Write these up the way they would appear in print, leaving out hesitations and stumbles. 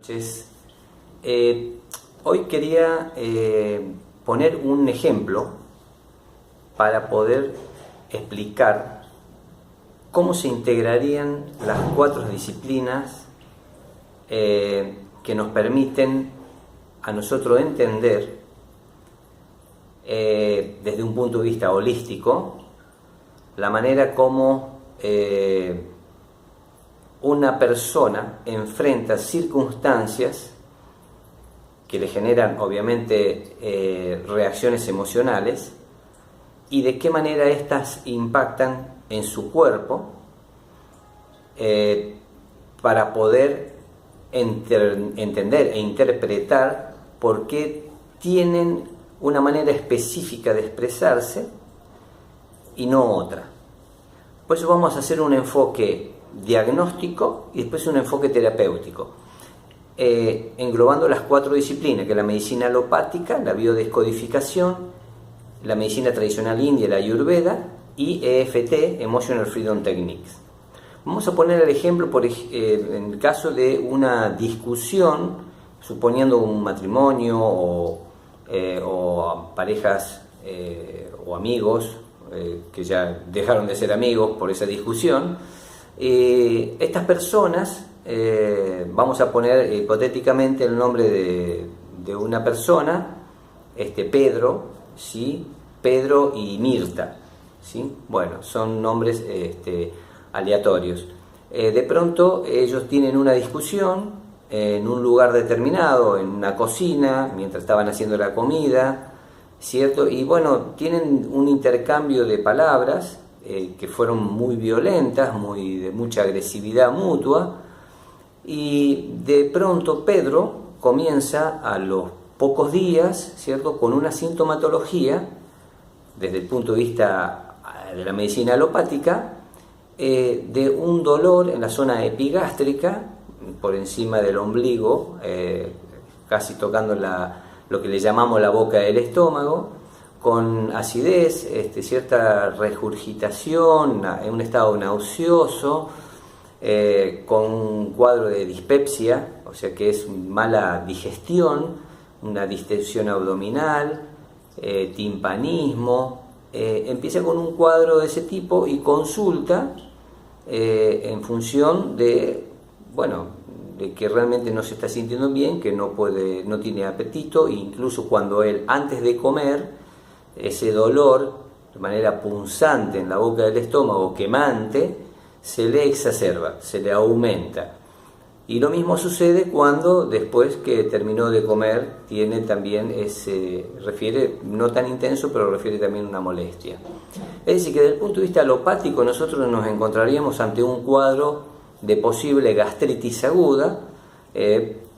Entonces, hoy quería poner un ejemplo para poder explicar cómo se integrarían las 4 disciplinas que nos permiten a nosotros entender desde un punto de vista holístico la manera como una persona enfrenta circunstancias que le generan obviamente reacciones emocionales y de qué manera éstas impactan en su cuerpo para poder entender e interpretar por qué tienen una manera específica de expresarse y no otra. Por eso vamos a hacer un enfoque diagnóstico y después un enfoque terapéutico, englobando las 4 disciplinas, que es la medicina alopática, la biodescodificación, la medicina tradicional india, la ayurveda, y EFT, Emotional Freedom Techniques. Vamos a poner el ejemplo en el caso de una discusión, suponiendo un matrimonio o parejas o amigos que ya dejaron de ser amigos por esa discusión. Estas personas, vamos a poner hipotéticamente el nombre de una persona, Pedro, ¿sí? Pedro y Mirta, ¿sí? Bueno, son nombres aleatorios. De pronto ellos tienen una discusión en un lugar determinado, en una cocina, mientras estaban haciendo la comida, ¿cierto? Y bueno, tienen un intercambio de palabras que fueron muy violentas, de mucha agresividad mutua, y de pronto Pedro comienza a los pocos días, ¿cierto?, con una sintomatología, desde el punto de vista de la medicina alopática, de un dolor en la zona epigástrica, por encima del ombligo, casi tocando lo que le llamamos la boca del estómago, con acidez, cierta regurgitación, en un estado nauseoso, con un cuadro de dispepsia, o sea que es mala digestión, una distensión abdominal, timpanismo. Empieza con un cuadro de ese tipo y consulta en función de que realmente no se está sintiendo bien, que no tiene apetito, e incluso cuando él, antes de comer, ese dolor de manera punzante en la boca del estómago, quemante, se le exacerba, se le aumenta. Y lo mismo sucede cuando después que terminó de comer tiene también refiere, no tan intenso, pero refiere también una molestia. Es decir, que desde el punto de vista alopático nosotros nos encontraríamos ante un cuadro de posible gastritis aguda,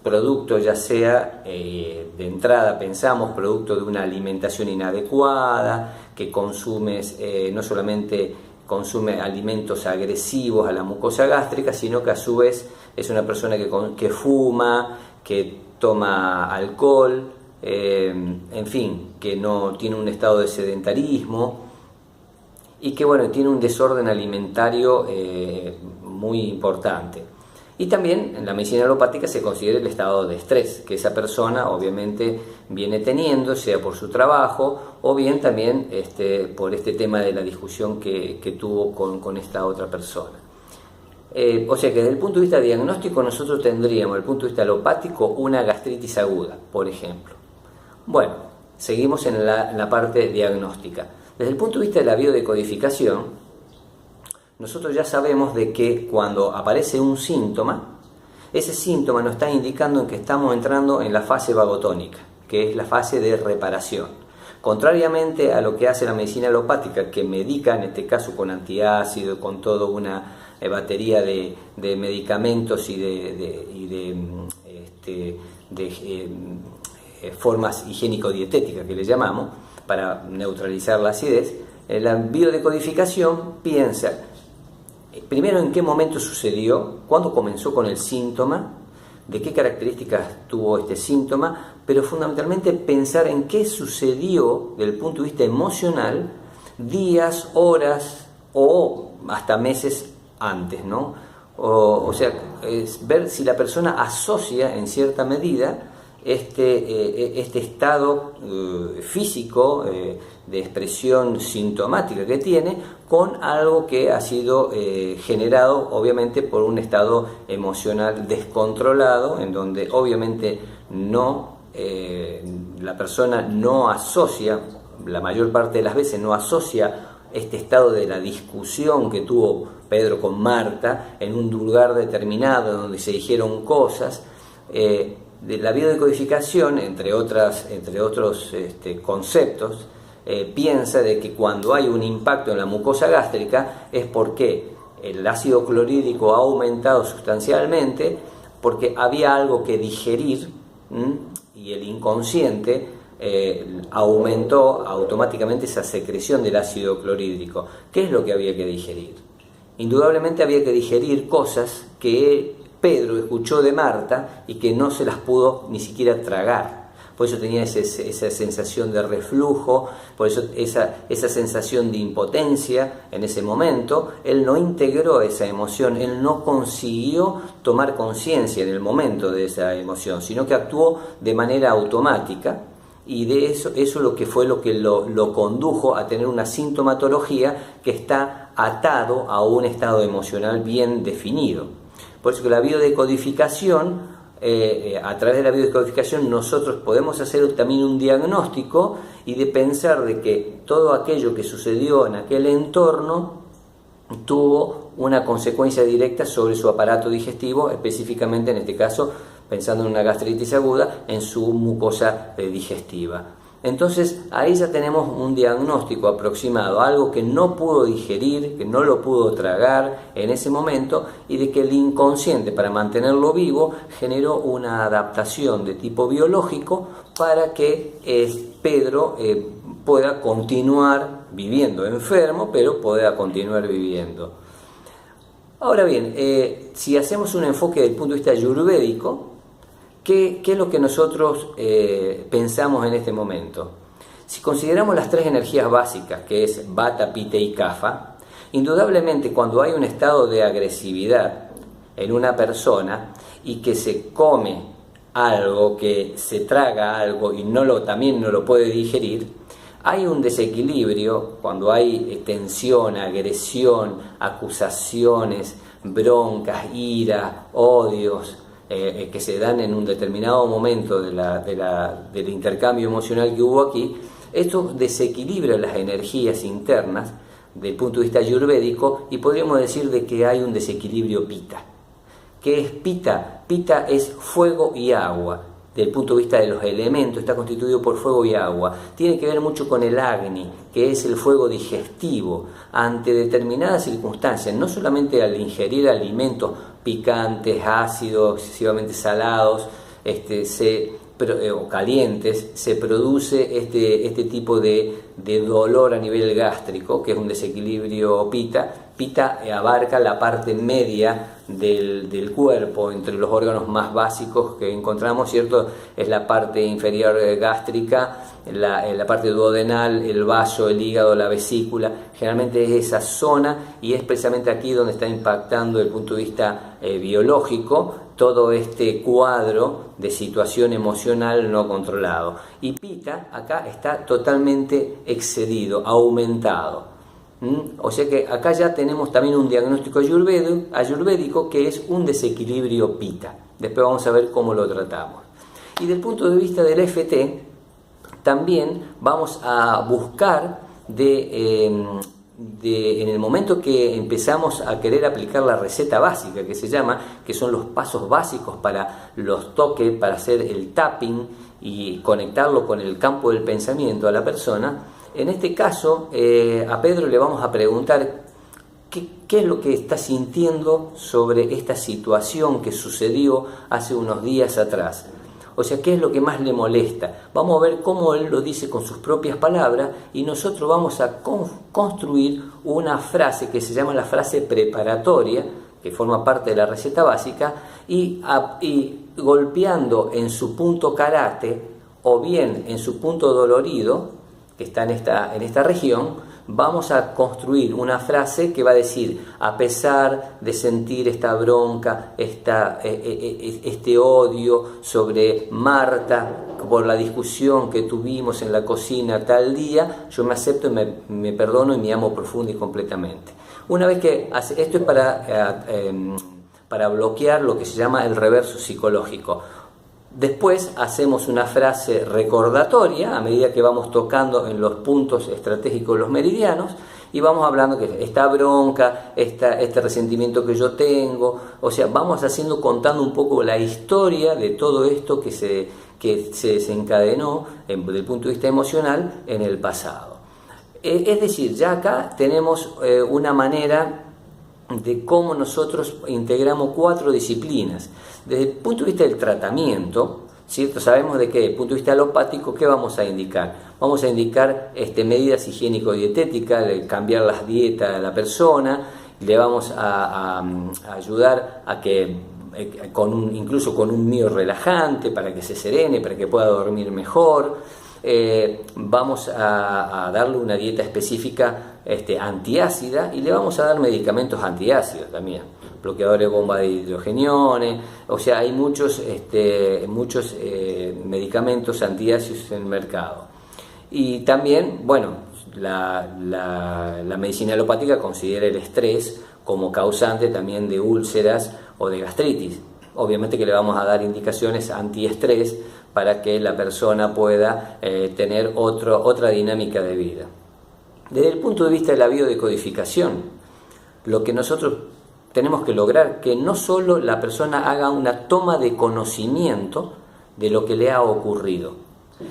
producto ya sea, de entrada pensamos, producto de una alimentación inadecuada, que consumes, no solamente consume alimentos agresivos a la mucosa gástrica, sino que a su vez es una persona que fuma, que toma alcohol, en fin, que no tiene un estado de sedentarismo y que tiene un desorden alimentario muy importante. Y también en la medicina alopática se considera el estado de estrés que esa persona obviamente viene teniendo, sea por su trabajo o bien también por este tema de la discusión que tuvo con esta otra persona. O sea que desde el punto de vista diagnóstico nosotros tendríamos, desde el punto de vista alopático, una gastritis aguda, por ejemplo. Bueno, seguimos en la parte diagnóstica. Desde el punto de vista de la biodecodificación, nosotros ya sabemos de que cuando aparece un síntoma, ese síntoma nos está indicando que estamos entrando en la fase vagotónica, que es la fase de reparación. Contrariamente a lo que hace la medicina alopática, que medica, en este caso con antiácido, con toda una batería de medicamentos y de formas higiénico-dietéticas que le llamamos, para neutralizar la acidez, la biodecodificación piensa primero en qué momento sucedió, cuándo comenzó con el síntoma, de qué características tuvo este síntoma, pero fundamentalmente pensar en qué sucedió desde el punto de vista emocional días, horas o hasta meses antes, ¿no? O sea, es ver si la persona asocia en cierta medida este estado físico de expresión sintomática que tiene con algo que ha sido generado obviamente por un estado emocional descontrolado, en donde obviamente la persona no asocia, la mayor parte de las veces no asocia este estado de la discusión que tuvo Pedro con Marta en un lugar determinado donde se dijeron cosas. De la biodecodificación, entre otros conceptos, piensa de que cuando hay un impacto en la mucosa gástrica es porque el ácido clorhídrico ha aumentado sustancialmente, porque había algo que digerir, y el inconsciente aumentó automáticamente esa secreción del ácido clorhídrico. ¿Qué es lo que había que digerir? Indudablemente había que digerir cosas que Pedro escuchó de Marta y que no se las pudo ni siquiera tragar. Por eso tenía esa sensación de reflujo, por eso esa sensación de impotencia en ese momento. Él no integró esa emoción, él no consiguió tomar conciencia en el momento de esa emoción, sino que actuó de manera automática, y de eso lo que lo condujo a tener una sintomatología que está atado a un estado emocional bien definido. Por eso que la biodecodificación, a través de la biodecodificación nosotros podemos hacer también un diagnóstico y de pensar de que todo aquello que sucedió en aquel entorno tuvo una consecuencia directa sobre su aparato digestivo, específicamente en este caso, pensando en una gastritis aguda, en su mucosa digestiva. Entonces ahí ya tenemos un diagnóstico aproximado, algo que no pudo digerir, que no lo pudo tragar en ese momento, y de que el inconsciente, para mantenerlo vivo, generó una adaptación de tipo biológico para que Pedro pueda continuar viviendo enfermo, pero pueda continuar viviendo. Ahora bien, si hacemos un enfoque desde el punto de vista ayurvédico, ¿qué es lo que nosotros pensamos en este momento? Si consideramos las tres energías básicas, que es Vata, Pitta y Kapha, indudablemente cuando hay un estado de agresividad en una persona y que se come algo, que se traga algo y también no lo puede digerir, hay un desequilibrio cuando hay tensión, agresión, acusaciones, broncas, ira, odios, que se dan en un determinado momento del intercambio emocional que hubo aquí. Esto desequilibra las energías internas del punto de vista ayurvédico, y podríamos decir de que hay un desequilibrio Pitta. ¿Qué es Pitta? Pitta es fuego y agua. Del punto de vista de los elementos, está constituido por fuego y agua. Tiene que ver mucho con el Agni, que es el fuego digestivo. Ante determinadas circunstancias, no solamente al ingerir alimentos picantes, ácidos, excesivamente salados, o calientes, se produce este tipo de dolor a nivel gástrico, que es un desequilibrio Pitta. Pitta abarca la parte media del cuerpo, entre los órganos más básicos que encontramos, ¿cierto? Es la parte inferior gástrica, la parte duodenal, el vaso, el hígado, la vesícula. Generalmente es esa zona, y es precisamente aquí donde está impactando desde el punto de vista biológico todo este cuadro de situación emocional no controlado. Y Pitta acá está totalmente excedido, aumentado. O sea que acá ya tenemos también un diagnóstico ayurvédico que es un desequilibrio Pitta. Después vamos a ver cómo lo tratamos. Y del punto de vista del FT, también vamos a buscar en el momento que empezamos a querer aplicar la receta básica, que se llama, que son los pasos básicos para los toques, para hacer el tapping y conectarlo con el campo del pensamiento a la persona. En este caso, a Pedro le vamos a preguntar qué es lo que está sintiendo sobre esta situación que sucedió hace unos días atrás. O sea, ¿qué es lo que más le molesta? Vamos a ver cómo él lo dice con sus propias palabras, y nosotros vamos a construir una frase que se llama la frase preparatoria, que forma parte de la receta básica, y golpeando en su punto karate o bien en su punto dolorido, que está en esta región, vamos a construir una frase que va a decir: a pesar de sentir esta bronca, este odio sobre Marta por la discusión que tuvimos en la cocina tal día, yo me acepto y me perdono y me amo profundo y completamente. Una vez que esto es para bloquear lo que se llama el reverso psicológico. Después hacemos una frase recordatoria a medida que vamos tocando en los puntos estratégicos los meridianos, y vamos hablando que esta bronca, este resentimiento que yo tengo, o sea, vamos contando un poco la historia de todo esto que se desencadenó desde el punto de vista emocional en el pasado. Es decir, ya acá tenemos una manera de cómo nosotros integramos 4 disciplinas. Desde el punto de vista del tratamiento, ¿cierto? Sabemos de que desde el punto de vista alopático, ¿qué vamos a indicar? Vamos a indicar medidas higiénico-dietéticas, de cambiar las dietas de la persona, le vamos a ayudar a que incluso con un mío relajante para que se serene, para que pueda dormir mejor. Vamos a darle una dieta específica antiácida, y le vamos a dar medicamentos antiácidos también, bloqueadores de bomba de hidrogeniones. O sea, hay muchos medicamentos antiácidos en el mercado. Y también, bueno, la medicina alopática considera el estrés como causante también de úlceras o de gastritis. Obviamente que le vamos a dar indicaciones antiestrés para que la persona pueda tener otra dinámica de vida. Desde el punto de vista de la biodecodificación, lo que nosotros tenemos que lograr que no solo la persona haga una toma de conocimiento de lo que le ha ocurrido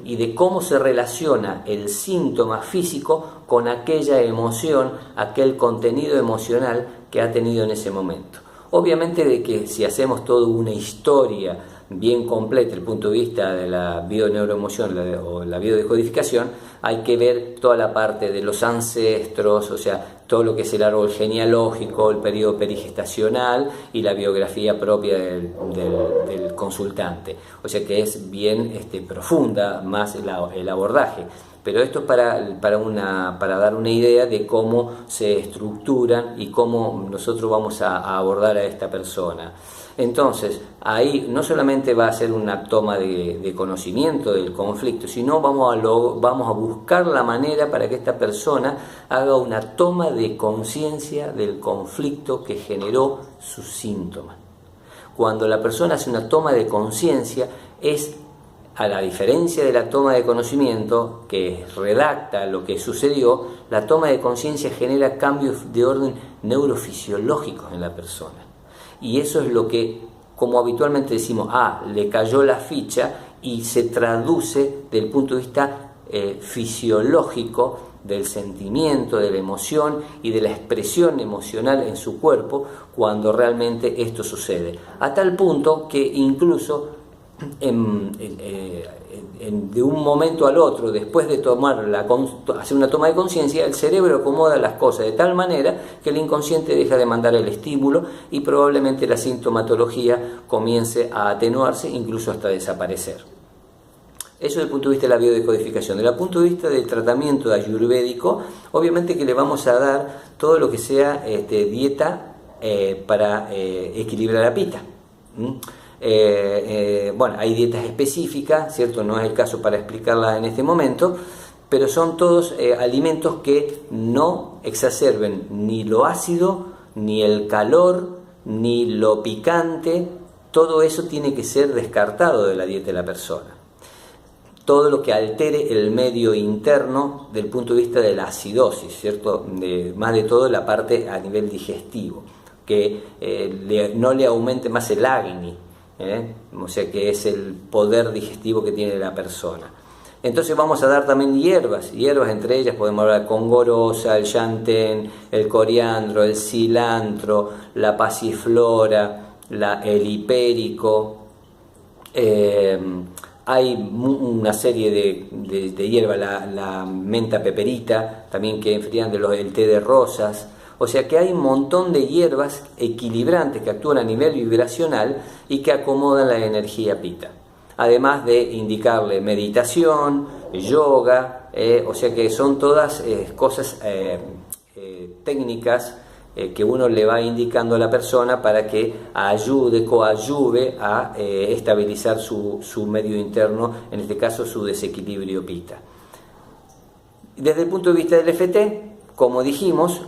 y de cómo se relaciona el síntoma físico con aquella emoción, aquel contenido emocional que ha tenido en ese momento. Obviamente de que si hacemos toda una historia bien completa desde el punto de vista de la bioneuroemoción o la biodecodificación, hay que ver toda la parte de los ancestros, o sea, todo lo que es el árbol genealógico, el periodo perigestacional y la biografía propia del consultante. O sea que es bien profunda más el abordaje. Pero esto es para dar una idea de cómo se estructuran y cómo nosotros vamos a abordar a esta persona. Entonces, ahí no solamente va a ser una toma de conocimiento del conflicto, sino vamos a buscar la manera para que esta persona haga una toma de conciencia del conflicto que generó sus síntomas. Cuando la persona hace una toma de conciencia, a la diferencia de la toma de conocimiento, que redacta lo que sucedió, la toma de conciencia genera cambios de orden neurofisiológicos en la persona. Y eso es lo que, como habitualmente decimos, le cayó la ficha, y se traduce desde el punto de vista fisiológico del sentimiento, de la emoción y de la expresión emocional en su cuerpo cuando realmente esto sucede. A tal punto que incluso de un momento al otro, después de hacer una toma de conciencia, el cerebro acomoda las cosas de tal manera que el inconsciente deja de mandar el estímulo y probablemente la sintomatología comience a atenuarse, incluso hasta desaparecer. Eso desde el punto de vista de la biodecodificación. Desde el punto de vista del tratamiento ayurvédico, obviamente que le vamos a dar todo lo que sea dieta para equilibrar la pita. Bueno, hay dietas específicas, ¿cierto? No es el caso para explicarlas en este momento, pero son todos alimentos que no exacerben ni lo ácido, ni el calor, ni lo picante. Todo eso tiene que ser descartado de la dieta de la persona. Todo lo que altere el medio interno del punto de vista de la acidosis, ¿cierto? Más de todo la parte a nivel digestivo, que no le aumente más el agni. O sea que es el poder digestivo que tiene la persona. Entonces vamos a dar también hierbas, entre ellas podemos hablar congorosa, el yantén, el coriandro, el cilantro, la pasiflora, el hipérico. Hay una serie de hierbas, la menta peperita, también que enfrían el té de rosas. O sea que hay un montón de hierbas equilibrantes que actúan a nivel vibracional y que acomodan la energía pita. además de indicarle meditación, yoga, o sea que son todas cosas técnicas que uno le va indicando a la persona para que coadyuve a estabilizar su medio interno, en este caso su desequilibrio pita. Desde el punto de vista del EFT, como dijimos,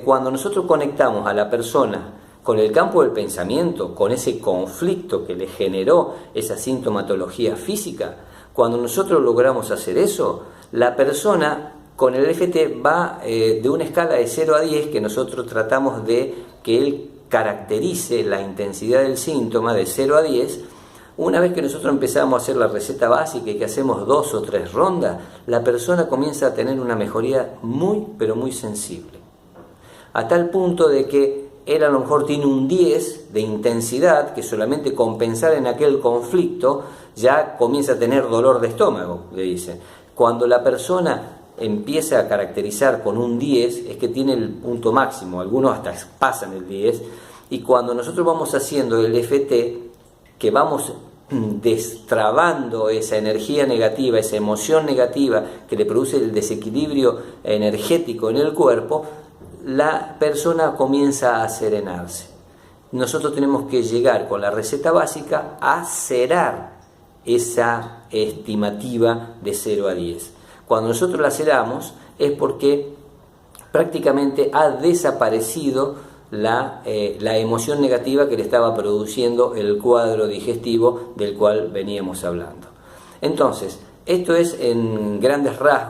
cuando nosotros conectamos a la persona con el campo del pensamiento, con ese conflicto que le generó esa sintomatología física, cuando nosotros logramos hacer eso, la persona con el EFT va de una escala de 0 a 10, que nosotros tratamos de que él caracterice la intensidad del síntoma de 0 a 10. Una vez que nosotros empezamos a hacer la receta básica y que hacemos 2 o 3 rondas, la persona comienza a tener una mejoría muy, pero muy sensible. A tal punto de que él a lo mejor tiene un 10 de intensidad, que solamente con pensar en aquel conflicto ya comienza a tener dolor de estómago, le dicen. Cuando la persona empieza a caracterizar con un 10, es que tiene el punto máximo, algunos hasta pasan el 10, y cuando nosotros vamos haciendo el EFT, que vamos destrabando esa energía negativa, esa emoción negativa que le produce el desequilibrio energético en el cuerpo, la persona comienza a serenarse. Nosotros tenemos que llegar con la receta básica a cerar esa estimativa de 0 a 10. Cuando nosotros la ceramos es porque prácticamente ha desaparecido la emoción negativa que le estaba produciendo el cuadro digestivo del cual veníamos hablando. Entonces, esto es en grandes rasgos